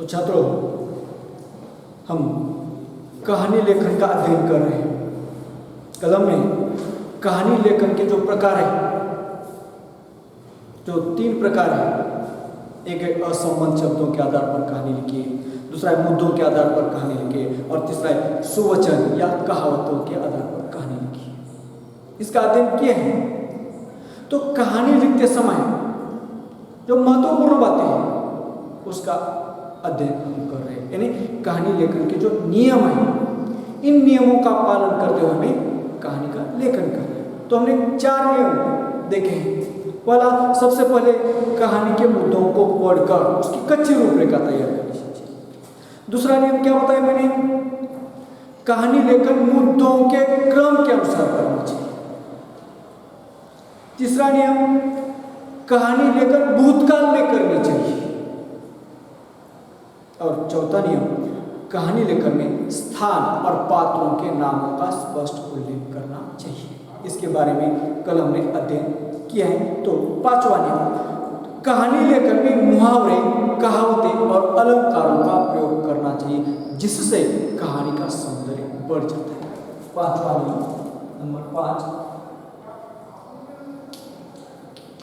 तो छात्रों, हम कहानी लेखन का अध्ययन कर रहे हैं। कलम में कहानी लेखन के जो प्रकार हैं, जो 3 प्रकार हैं, एक है असंबद्ध शब्दों के आधार पर कहानी लिखिए, दूसरा है मुद्दों के आधार पर कहानी लिखिए, और तीसरा है सुवचन या कहावतों के आधार पर कहानी लिखिए। इसका अध्ययन किए हैं। तो कहानी लिखते समय जो महत्वपूर्ण बातें हैं उसका अध्ययन हम कर रहे हैं, यानी कहानी लेखन के जो नियम हैं, इन नियमों का पालन करते हुए हमें कहानी का लेखन कर रहे हैं। तो हमने 4 नियम देखे हैं। पहला, सबसे पहले कहानी के मुद्दों को पढ़कर उसकी कच्ची रूपरेखा तैयार करनी चाहिए। दूसरा नियम क्या बताया मैंने? कहानी लेखन मुद्दों के क्रम के अनुसार करना चाहिए। तीसरा नियम, कहानी लेखन भूतकाल में करनी चाहिए। और चौथा नियम, कहानी लेखन में स्थान और पात्रों के नामों का स्पष्ट उल्लेख करना चाहिए। इसके बारे में कल हमने अध्ययन किया है। तो 5वां नियम, कहानी लेखन में मुहावरे, कहावतें और अलंकारों का प्रयोग करना चाहिए, जिससे कहानी का सौंदर्य बढ़ जाता है। 5वां नियम नंबर 5,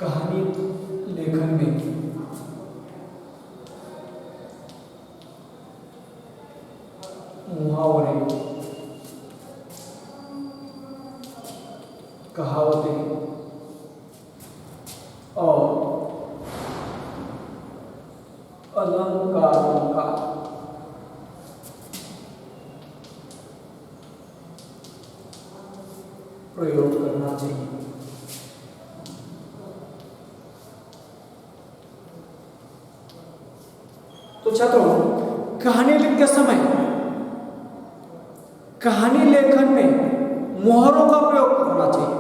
कहानी लेखन में मुहावरे, कहावतें और अलंकारों का प्रयोग करना चाहिए। तो छात्रों, कहानी लिखते समय कहानी लेखन में मुहावरों का प्रयोग होना चाहिए।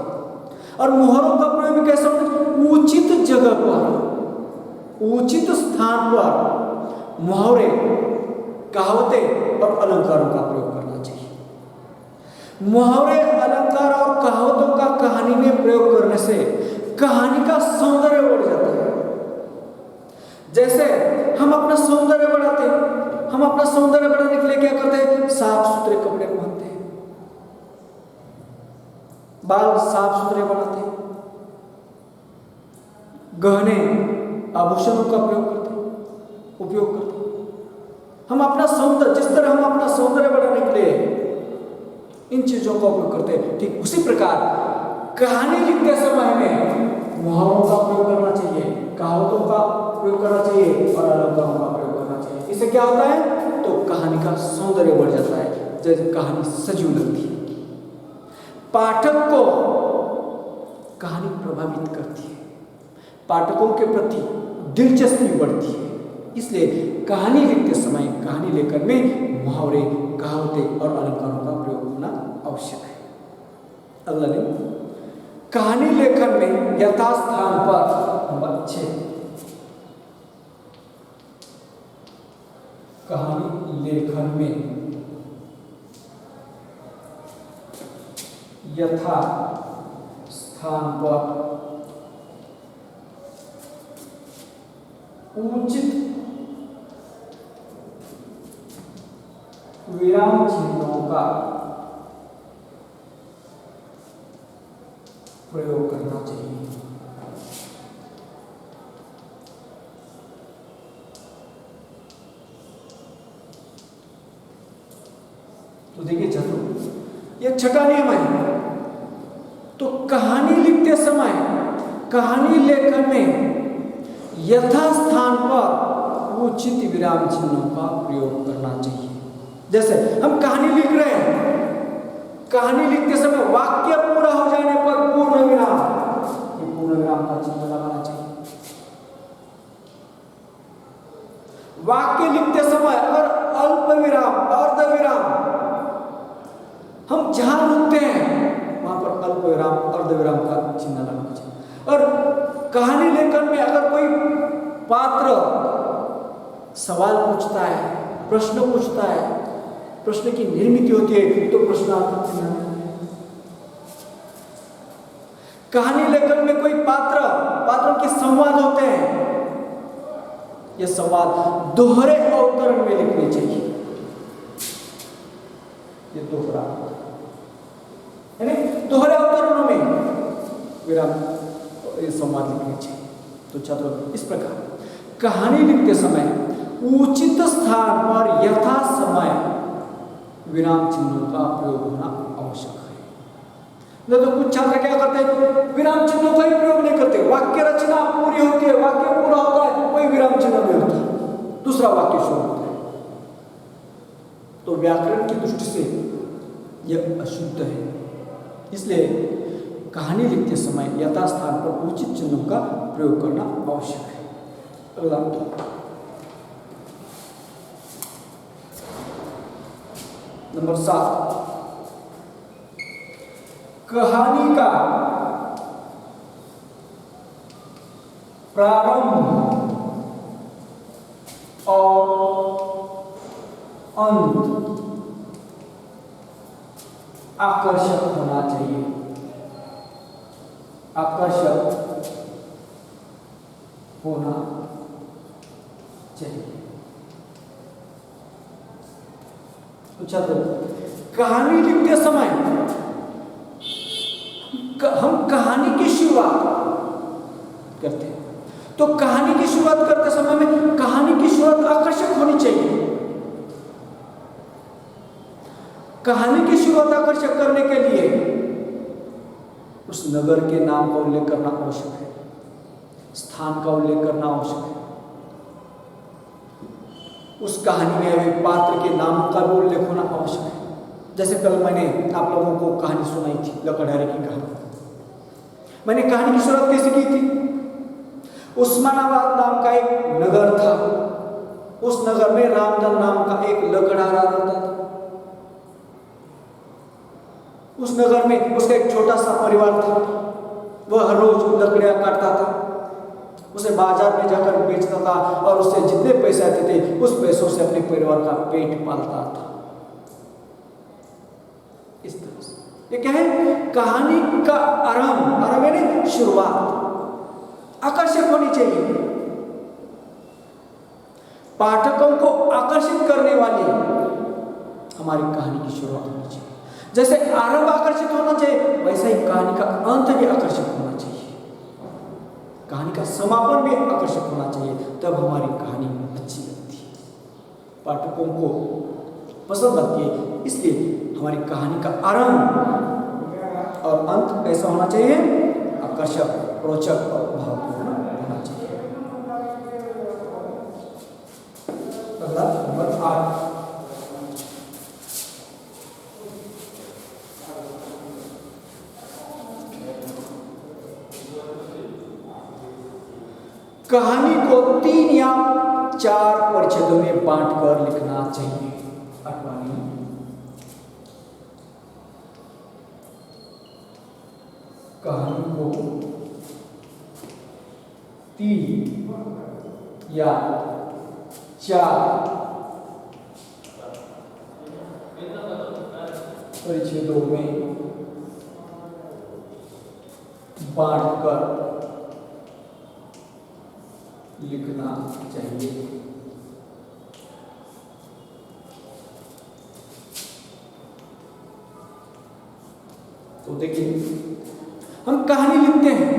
और मुहावरों का प्रयोग कैसे होना चाहिए? उचित जगह पर, उचित स्थान पर मुहावरे, कहावतें और अलंकारों का प्रयोग करना चाहिए। मुहावरे, अलंकार और कहावतों का कहानी में प्रयोग करने से कहानी का सौंदर्य बढ़ जाता है। जैसे हम अपना सौंदर्य बढ़ाते हैं, हम अपना सौंदर्य बढ़ाने के लिए क्या करते हैं? साफ सुथरे कपड़े पहनते हैं, बाल साफ सुथरे बनाते हैं, गहने आभूषणों का उपयोग करते हैं। हम अपना सौंदर्य, जिस तरह हम अपना सौंदर्य बढ़ाने के लिए इन चीजों का उपयोग करते हैं, ठीक उसी प्रकार कहानी लिखते समय में मुहावरों का प्रयोग करना चाहिए, कहावतों का प्रयोग करना चाहिए और अलंकारों का प्रयोग करना चाहिए। इससे क्या होता है? तो कहानी का सौंदर्य बढ़ जाता है, जैसे कहानी सजीव लगती है, पाठक को कहानी प्रभावित करती है, पाठकों के प्रति दिलचस्पी बढ़ती है। इसलिए कहानी लिखते समय, कहानी लेखन में मुहावरे, कहावतें और अलंकारों का प्रयोग होना आवश्यक है। अगला नियम, कहानी लेखन में यथास्थान पर नंबर 6, कहानी लेखन में यथा स्थान पर उचित विराम चिन्हों का प्रयोग करना चाहिए। तो देखिए छात्रों, यह 6वां नियम है। तो कहानी लिखते समय, कहानी लेखन में यथास्थान पर उचित विराम चिन्हों का प्रयोग करना चाहिए। जैसे हम कहानी लिख रहे हैं, कहानी लिखते समय वाक्य पूरा हो जाने पर पूर्ण विराम, ये पूर्ण विराम का चिन्ह लगाना चाहिए। वाक्य लिखते समय अगर अल्प विराम, अर्ध विराम, हम जहां रुकते हैं वहां पर अल्प विराम, अर्ध विराम का चिन्ह लगाना चाहिए। और कहानी लेखन में अगर कोई पात्र सवाल पूछता है, प्रश्न पूछता है, प्रश्न की निर्मित होती है, तो प्रश्नार्थक चिन्ह। कहानी लेखन में कोई पात्रों के संवाद होते हैं, यह संवाद दोहरे अवतरण में लिखने चाहिए। ये दोहरा दोहरे अवतरणों में विराम ये संवाद लिखने चाहिए। तो छात्रों, इस प्रकार कहानी लिखते समय उचित स्थान पर यथा समय विराम चिन्हों का प्रयोग होना आवश्यक है। नहीं तो कुछ छात्र क्या करते हैं, विराम चिन्हों का ही प्रयोग नहीं करते। वाक्य रचना पूरी होती है, वाक्य पूरा होता है, कोई विराम चिन्ह नहीं होता, दूसरा वाक्य शुरू होता है। तो व्याकरण की दृष्टि से यह अशुद्ध है। इसलिए कहानी लिखते समय यथास्थान पर उचित चिन्हों का प्रयोग करना आवश्यक है। अगला नंबर 7, कहानी का प्रारंभ और अंत आकर्षक होना चाहिए। आकर्षक होना चाहिए। तो छात्रों, कहानी लिखते समय हम कहानी की शुरुआत करते हैं। तो कहानी की शुरुआत करते समय में कहानी की शुरुआत आकर्षक होनी चाहिए। कहानी की शुरुआत आकर्षक करने के लिए उस नगर के नाम का उल्लेख करना आवश्यक है, स्थान का उल्लेख करना आवश्यक है, उस कहानी में हुए पात्र के नाम का भी उल्लेख होना आवश्यक है। जैसे कल मैंने आप लोगों को कहानी सुनाई थी, लकड़हारे की कहानी। मैंने कहानी की शुरुआत कैसे की थी? उस्मानाबाद नाम का एक नगर था, उस नगर में रामधन नाम का एक लकड़हारा रहता था। उस नगर में उसका एक छोटा सा परिवार था, वह हर रोज लकड़ियां काटता था, उसे बाजार में जाकर बेचता था और उससे जितने पैसे आते थे उस पैसों से अपने परिवार का पेट पालता था। इस तरह से ये क्या है, कहानी का आरंभ यानी शुरुआत आकर्षक होनी चाहिए, पाठकों को आकर्षित करने वाली हमारी कहानी की शुरुआत होनी चाहिए। जैसे आरंभ आकर्षित होना चाहिए, वैसा ही कहानी का अंत भी आकर्षक होना चाहिए, कहानी का समापन भी आकर्षक होना चाहिए। तब हमारी कहानी अच्छी लगती है, पाठकों को पसंद आती है। इसलिए हमारी कहानी का आरंभ और अंत कैसा होना चाहिए, आकर्षक, रोचक और भावपूर्ण होना चाहिए। अगला नंबर 8, कहानी को 3 या 4 परिच्छेदों में बांटकर लिखना चाहिए। 8वां, कहानी को 3 या 4 परिच्छेदों में बांटकर लिखना चाहिए। तो देखिए, हम कहानी लिखते हैं,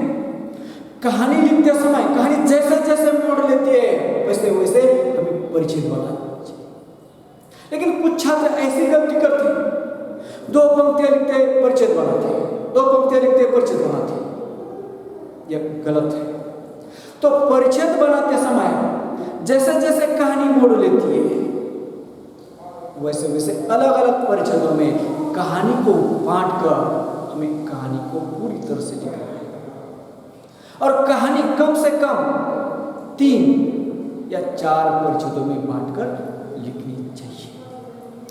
कहानी लिखते समय कहानी जैसे जैसे मोड़ लेती है वैसे वैसे हमें परिच्छेद बनाना चाहिए। लेकिन कुछ छात्र ऐसी गलती करते हैं, 2 पंक्तियां लिखते परिच्छेद बनाते हैं, 2 पंक्तियां लिखते परिच्छेद बनाते हैं, यह गलत है। तो परिच्छेद बनाते समय जैसे जैसे कहानी मोड़ लेती है वैसे वैसे अलग अलग परिच्छेदों में कहानी को बांटकर हमें कहानी को पूरी तरह से लिखना है। और कहानी कम से कम 3 या 4 परिच्छेदों में बांटकर लिखनी चाहिए।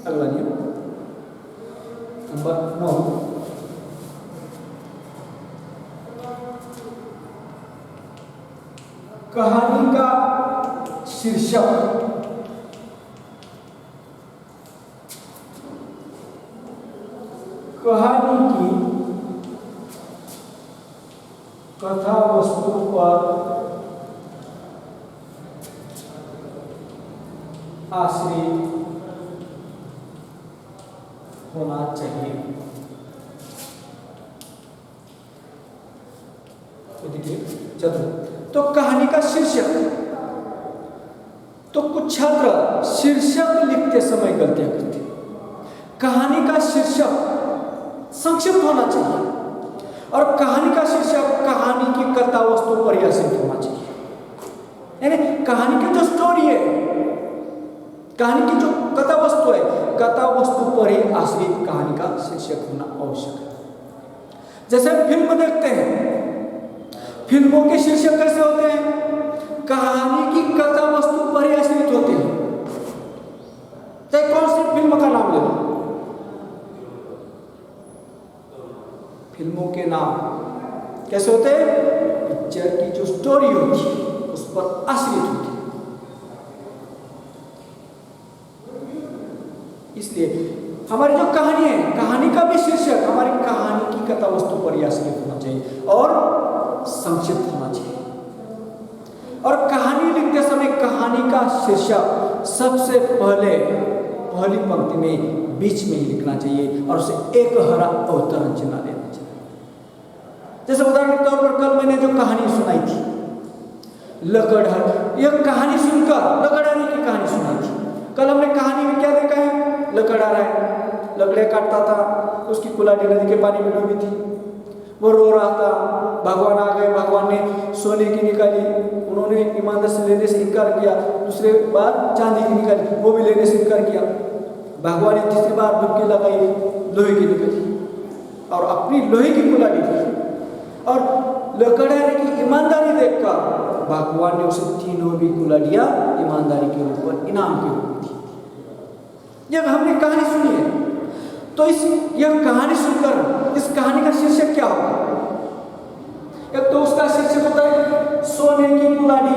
अगला नियम नंबर 9, कहानी का शीर्षक कहानी की कथा वस्तु पर आश्रित होना चाहिए। तो देखिए चलो, तो कहानी का शीर्षक, तो कुछ छात्र शीर्षक लिखते समय गलतियां करते हैं। कहानी का शीर्षक संक्षिप्त होना चाहिए और कहानी का शीर्षक कहानी की कथा वस्तु पर आश्रित होना चाहिए। यानी कहानी की जो स्टोरी है, कहानी की जो कथा वस्तु है, कथा वस्तु पर ही आश्रित कहानी का शीर्षक होना आवश्यक है। जैसे फिल्म देखते हैं, फिल्मों के शीर्षक कैसे होते हैं? कहानी की कथा वस्तु पर ही आश्रित होते हैं। चाहे कौन सी फिल्म का नाम ले लो, फिल्मों के नाम कैसे होते हैं? पिक्चर की जो स्टोरी होती है उस पर आश्रित होती है। इसलिए हमारी जो कहानी है, कहानी का भी शीर्षक हमारी कहानी की कथा वस्तु पर ही आश्रित होना चाहिए और संक्षिप्त होना चाहिए। और कहानी लिखते समय कहानी का शीर्षक सबसे पहली पंक्ति में बीच में ही लिखना चाहिए और उसे एक हरा अवतरण चिन्ह देना चाहिए। जैसे उदाहरण के तौर पर कल मैंने जो कहानी सुनाई थी लकड़हार, यह कहानी सुनकर लकड़हारे की कहानी सुनाई थी। कल हमने कहानी में क्या देखा है? लकड़हारा है, लकड़े काटता था, उसकी कुल्हाड़ी नदी के पानी में डूबी थी, वो रो रहा था। भगवान आ गए, भगवान ने सोने की निकाली, उन्होंने ईमानदार से लेने से इनकार किया। दूसरे बार चांदी की निकाली, वो भी लेने से इनकार किया। भगवान ने तीसरी बार डुबकी लगाई, लोहे की निकली और अपनी लोहे की कुल्हाड़ी दी। और लकड़हारे की ईमानदारी देखकर भगवान ने उसे तीनों भी कुल्हाड़ियां ईमानदारी के रूप पर इनाम के रूप में दी। जब हमने कहानी सुनी है तो यह कहानी सुनकर इस कहानी का शीर्षक क्या होगा? एक तो उसका शीर्षक होता है सोने की कुल्हाड़ी,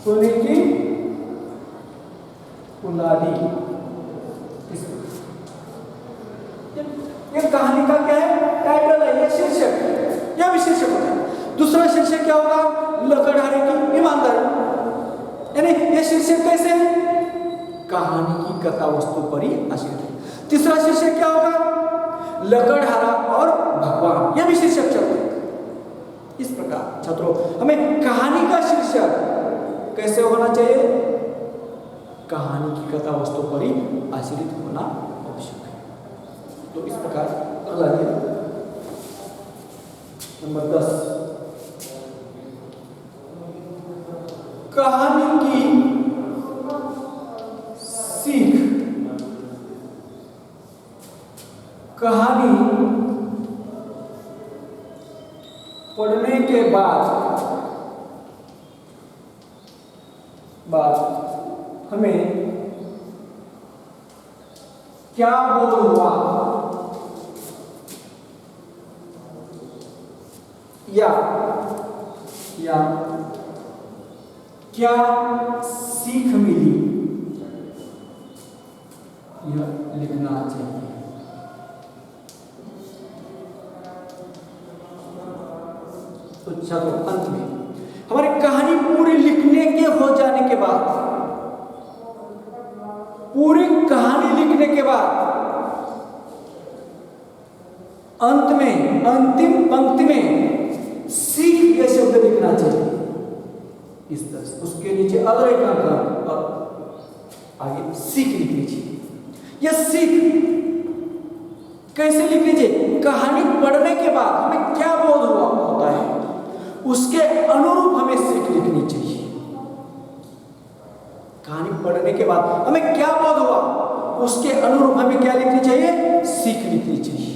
सोने की कुल्हाड़ी। यह कहानी का क्या है? टाइटल है, यह शीर्षक, यह भी शीर्षक होता है। दूसरा शीर्षक क्या होगा? लकड़हारे की ईमानदारी। यानी यह शीर्षक कैसे है? कहानी की कथा वस्तु पर ही आश्रित है। तीसरा शीर्षक क्या होगा? लकड़हारा और भगवान, यह भी शीर्षक चलते हैं। इस प्रकार छात्रों, हमें कहानी का शीर्षक कैसे होना चाहिए? कहानी की कथा वस्तु पर ही आश्रित होना आवश्यक है। तो इस प्रकार अगला नंबर 10, कहानी की सीख। कहानी पढ़ने के बाद हमें क्या बोध हुआ या क्या सीख मिली, यह लिखना चाहिए। तो चलो अंत में हमारी कहानी पूरी लिखने के हो जाने के बाद, पूरी कहानी लिखने के बाद अंत में अंतिम पंक्ति में सीख ये शब्द लिखना चाहिए। इस तरह से उसके नीचे अगले अंक और आगे सीख लिखनी चाहिए। यह सीख कैसे लिखनी चाहिए? कहानी पढ़ने के बाद हमें क्या बोध हुआ होता है, उसके अनुरूप हमें सीख लिखनी चाहिए। कहानी पढ़ने के बाद हमें क्या बोध हुआ, उसके अनुरूप हमें क्या लिखनी चाहिए? सीख लिखनी चाहिए।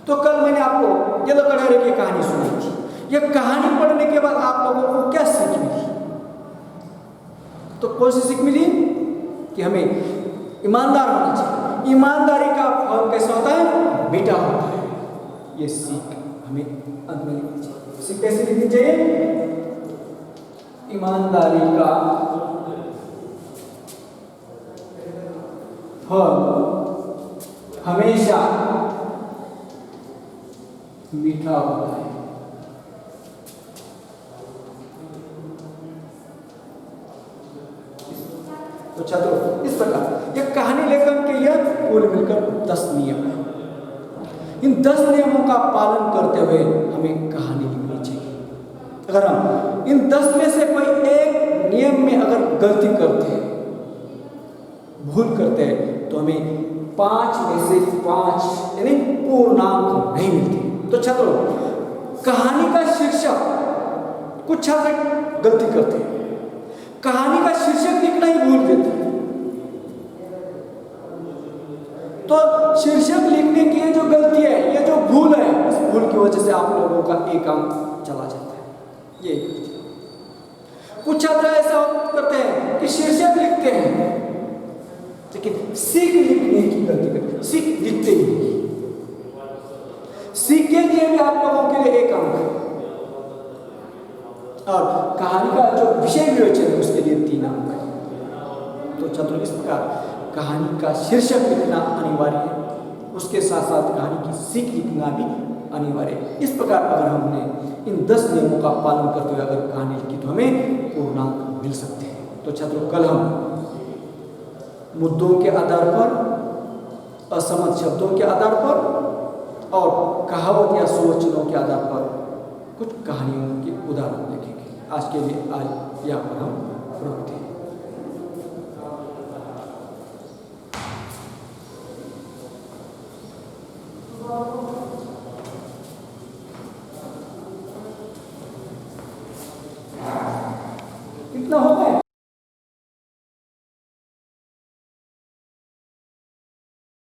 तो कल मैंने आपको ये लकड़हारे की कहानी सुनाई थी। यह कहानी पढ़ने के बाद आप लोगों को क्या सीख मिली? तो कौन सी सीख मिली? कि हमें ईमानदार होना चाहिए। ईमानदारी का फल कैसा होता है? मीठा होता है। ये सीख हमें अंत में लिखनी चाहिए। सीख कैसे लिखनी चाहिए? ईमानदारी का फल हमेशा मीठा होता है। इन 10 नियमों का पालन करते हुए हमें कहानी लिखनी चाहिए। अगर हम इन 10 में से कोई एक नियम में अगर गलती करते हैं, भूल करते हैं, तो हमें 5 में से 5 यानी पूर्णांक नहीं मिलते। तो छात्रों, कहानी का शीर्षक, कुछ छात्र गलती करते हैं, कहानी का शीर्षक लिखना ही भूल देते हैं। तो शीर्षक लिखने की ये जो गलती है, ये जो भूल है, इस भूल की वजह से आप लोगों का एक अंक चला जाता है। ये कुछ छात्र ऐसा करते हैं कि शीर्षक लिखते हैं लेकिन सीख लिखने की गलती करते हैं, सीख लिखते ही नहीं। सीख के लिए भी आप लोगों के लिए एक अंक है, और कहानी का जो विषय विवेचन है उसके लिए 3 अंक है। तो छात्रों, इस प्रकार कहानी का शीर्षक लिखना अनिवार्य है, उसके साथ साथ कहानी की सीख लिखना भी अनिवार्य है। इस प्रकार अगर हमने इन 10 नियमों का पालन करते हुए अगर कहानी लिखी तो हमें पूर्णांक मिल सकते हैं। तो छात्रों, कल हम मुद्दों के आधार पर, असमझ शब्दों के आधार पर और कहावत या सुवचनों के आधार पर कुछ कहानियों के उदाहरण देखेंगे। आज के लिए आज यहाँ पर हम रुकते हैं।